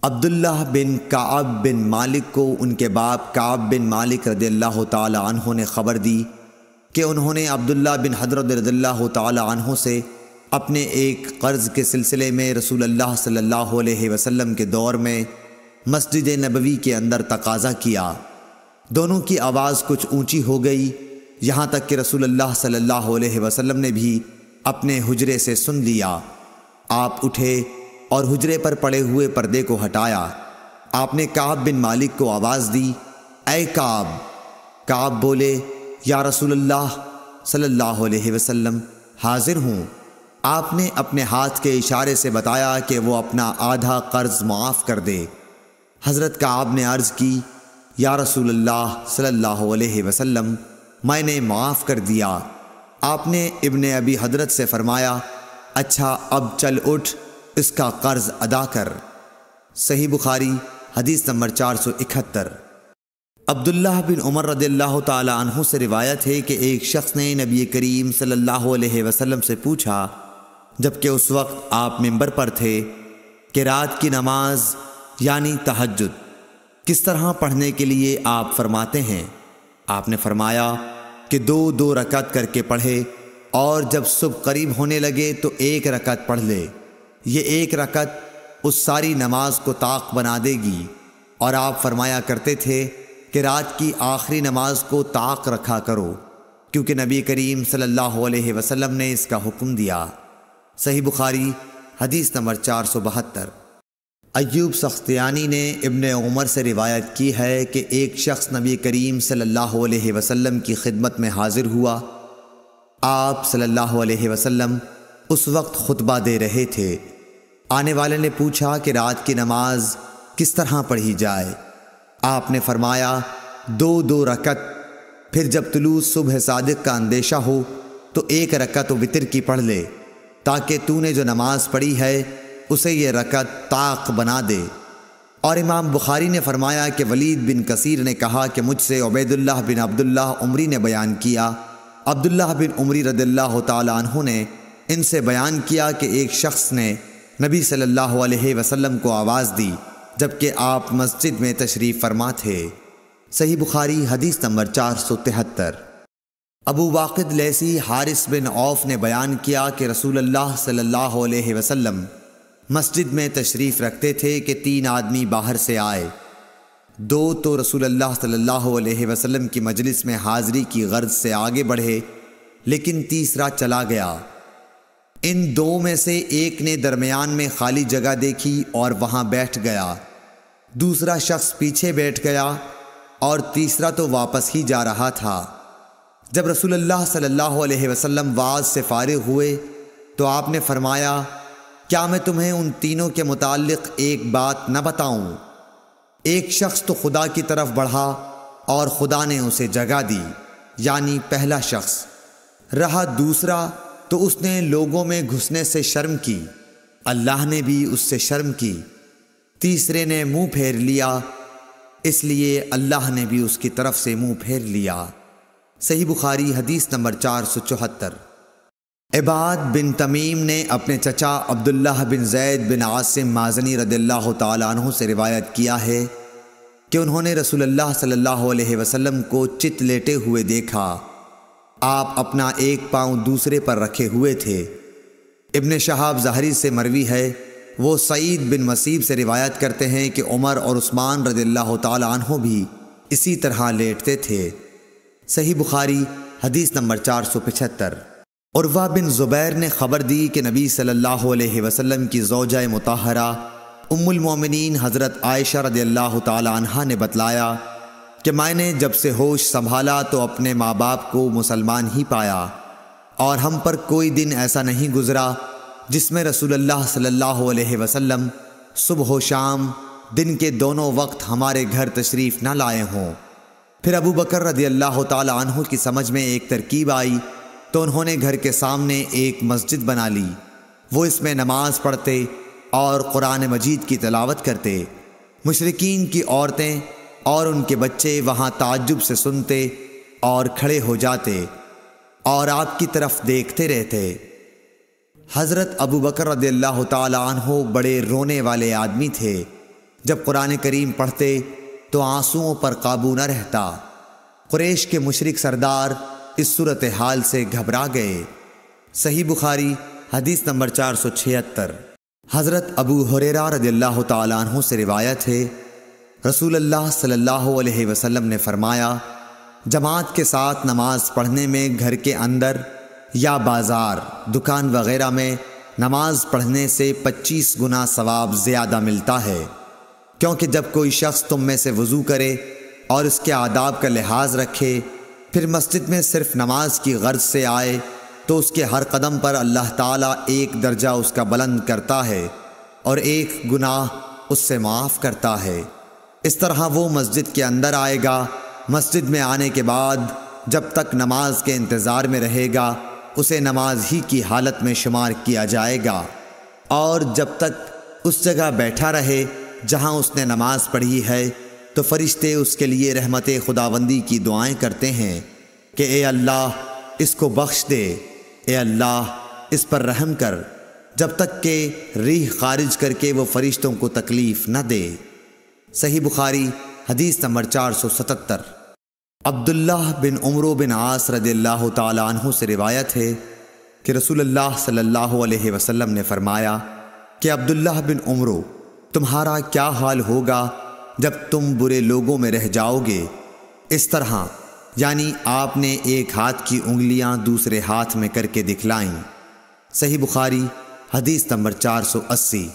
عبداللہ بن کعب بن مالک کو ان کے باپ کعب بن مالک رضی اللہ تعالی عنہ نے خبر دی کہ انہوں نے عبداللہ بن حضرت رضی اللہ تعالی عنہ سے اپنے ایک قرض کے سلسلے میں رسول اللہ صلی اللہ علیہ وسلم کے دور میں مسجد نبوی کے اندر تقاضا کیا۔ دونوں کی آواز کچھ اونچی ہو گئی، یہاں تک کہ رسول اللہ صلی اللہ علیہ وسلم نے بھی اپنے حجرے سے سن لیا۔ آپ اٹھے اور حجرے پر پڑے ہوئے پردے کو ہٹایا۔ آپ نے کعب بن مالک کو آواز دی، اے کعب۔ کعب بولے، یا رسول اللہ صلی اللہ علیہ وسلم، حاضر ہوں۔ آپ نے اپنے ہاتھ کے اشارے سے بتایا کہ وہ اپنا آدھا قرض معاف کر دے۔ حضرت کعب نے عرض کی، یا رسول اللہ صلی اللہ علیہ وسلم، میں نے معاف کر دیا۔ آپ نے ابن ابی حضرت سے فرمایا، اچھا اب چل اٹھ، اس کا قرض ادا کر۔ صحیح بخاری حدیث نمبر 471۔ عبداللہ بن عمر رضی اللہ تعالی عنہ سے روایت ہے کہ ایک شخص نے نبی کریم صلی اللہ علیہ وسلم سے پوچھا، جبکہ اس وقت آپ منبر پر تھے، کہ رات کی نماز یعنی تہجد کس طرح پڑھنے کے لیے آپ فرماتے ہیں؟ آپ نے فرمایا کہ 2 رکعت کر کے پڑھے، اور جب صبح قریب ہونے لگے تو 1 رکعت پڑھ لے۔ یہ 1 رکعت اس ساری نماز کو طاق بنا دے گی۔ اور آپ فرمایا کرتے تھے کہ رات کی آخری نماز کو طاق رکھا کرو، کیونکہ نبی کریم صلی اللہ علیہ وسلم نے اس کا حکم دیا۔ صحیح بخاری حدیث نمبر 472۔ ایوب سختیانی نے ابن عمر سے روایت کی ہے کہ ایک شخص نبی کریم صلی اللہ علیہ وسلم کی خدمت میں حاضر ہوا۔ آپ صلی اللہ علیہ وسلم اس وقت خطبہ دے رہے تھے۔ آنے والے نے پوچھا کہ رات کی نماز کس طرح پڑھی جائے؟ آپ نے فرمایا 2 رکعت، پھر جب طلوع صبح صادق کا اندیشہ ہو تو 1 رکعت وتر کی پڑھ لے، تاکہ تو نے جو نماز پڑھی ہے اسے یہ رکعت طاق بنا دے۔ اور امام بخاری نے فرمایا کہ ولید بن کثیر نے کہا کہ مجھ سے عبیداللہ بن عبداللہ عمری نے بیان کیا۔ عبداللہ بن عمری رضی اللہ تعالی عنہ نے ان سے بیان کیا کہ ایک شخص نے نبی صلی اللہ علیہ وسلم کو آواز دی جبکہ آپ مسجد میں تشریف فرما تھے۔ صحیح بخاری حدیث نمبر 473۔ ابو واقد لیثی حارث بن عوف نے بیان کیا کہ رسول اللہ صلی اللہ علیہ وسلم مسجد میں تشریف رکھتے تھے کہ 3 آدمی باہر سے آئے۔ 2 تو رسول اللہ صلی اللہ علیہ وسلم کی مجلس میں حاضری کی غرض سے آگے بڑھے، لیکن تیسرا چلا گیا۔ ان 2 میں سے ایک نے درمیان میں خالی جگہ دیکھی اور وہاں بیٹھ گیا، دوسرا شخص پیچھے بیٹھ گیا، اور تیسرا تو واپس ہی جا رہا تھا۔ جب رسول اللہ صلی اللہ علیہ وسلم واعظ سے فارغ ہوئے تو آپ نے فرمایا، کیا میں تمہیں ان تینوں کے متعلق ایک بات نہ بتاؤں؟ ایک شخص تو خدا کی طرف بڑھا اور خدا نے اسے جگہ دی، یعنی پہلا شخص رہا، دوسرا تو اس نے لوگوں میں گھسنے سے شرم کی، اللہ نے بھی اس سے شرم کی، تیسرے نے منہ پھیر لیا، اس لیے اللہ نے بھی اس کی طرف سے منہ پھیر لیا۔ صحیح بخاری حدیث نمبر 474۔ عباد بن تمیم نے اپنے چچا عبداللہ بن زید بن عاصم مازنی رضی اللہ تعالی عنہ سے روایت کیا ہے کہ انہوں نے رسول اللہ صلی اللہ علیہ وسلم کو چت لیٹے ہوئے دیکھا۔ آپ اپنا ایک پاؤں دوسرے پر رکھے ہوئے تھے۔ ابن شہاب ظاہری سے مروی ہے، وہ سعید بن مسیب سے روایت کرتے ہیں کہ عمر اور عثمان رضی اللہ تعالی عنہ بھی اسی طرح لیٹتے تھے۔ صحیح بخاری حدیث نمبر 475۔ عروہ بن زبیر نے خبر دی کہ نبی صلی اللہ علیہ وسلم کی زوجہ مطہرہ ام المومنین حضرت عائشہ رضی اللہ تعالی عنہا نے بتلایا کہ میں نے جب سے ہوش سنبھالا تو اپنے ماں باپ کو مسلمان ہی پایا، اور ہم پر کوئی دن ایسا نہیں گزرا جس میں رسول اللہ صلی اللہ علیہ وسلم صبح و شام دن کے دونوں وقت ہمارے گھر تشریف نہ لائے ہوں۔ پھر ابو بکر رضی اللہ تعالی عنہ کی سمجھ میں ایک ترکیب آئی تو انہوں نے گھر کے سامنے ایک مسجد بنا لی، وہ اس میں نماز پڑھتے اور قرآن مجید کی تلاوت کرتے۔ مشرکین کی عورتیں اور ان کے بچے وہاں تعجب سے سنتے اور کھڑے ہو جاتے اور آپ کی طرف دیکھتے رہتے۔ حضرت ابو بکر رضی اللہ تعالی عنہ بڑے رونے والے آدمی تھے، جب قرآن کریم پڑھتے تو آنسوؤں پر قابو نہ رہتا۔ قریش کے مشرک سردار اس صورتحال سے گھبرا گئے۔ صحیح بخاری حدیث نمبر 476۔ حضرت ابو ہریرہ رضی اللہ تعالیٰ عنہ سے روایت ہے، رسول اللہ صلی اللہ علیہ وسلم نے فرمایا، جماعت کے ساتھ نماز پڑھنے میں گھر کے اندر یا بازار، دکان وغیرہ میں نماز پڑھنے سے 25 گنا ثواب زیادہ ملتا ہے، کیونکہ جب کوئی شخص تم میں سے وضو کرے اور اس کے آداب کا لحاظ رکھے، پھر مسجد میں صرف نماز کی غرض سے آئے تو اس کے ہر قدم پر اللہ تعالیٰ ایک درجہ اس کا بلند کرتا ہے اور ایک گناہ اس سے معاف کرتا ہے۔ اس طرح وہ مسجد کے اندر آئے گا، مسجد میں آنے کے بعد جب تک نماز کے انتظار میں رہے گا اسے نماز ہی کی حالت میں شمار کیا جائے گا، اور جب تک اس جگہ بیٹھا رہے جہاں اس نے نماز پڑھی ہے تو فرشتے اس کے لیے رحمت خداوندی کی دعائیں کرتے ہیں کہ اے اللہ اس کو بخش دے، اے اللہ اس پر رحم کر، جب تک کہ ریح خارج کر کے وہ فرشتوں کو تکلیف نہ دے۔ صحیح بخاری حدیث نمبر 477۔ عبداللہ بن عمرو بن عاص رضی اللہ تعالیٰ عنہ سے روایت ہے کہ رسول اللہ صلی اللہ علیہ وسلم نے فرمایا کہ عبداللہ بن عمرو، تمہارا کیا حال ہوگا جب تم برے لوگوں میں رہ جاؤ گے، اس طرح یعنی آپ نے ایک ہاتھ کی انگلیاں دوسرے ہاتھ میں کر کے دکھلائیں۔ صحیح بخاری حدیث نمبر 480۔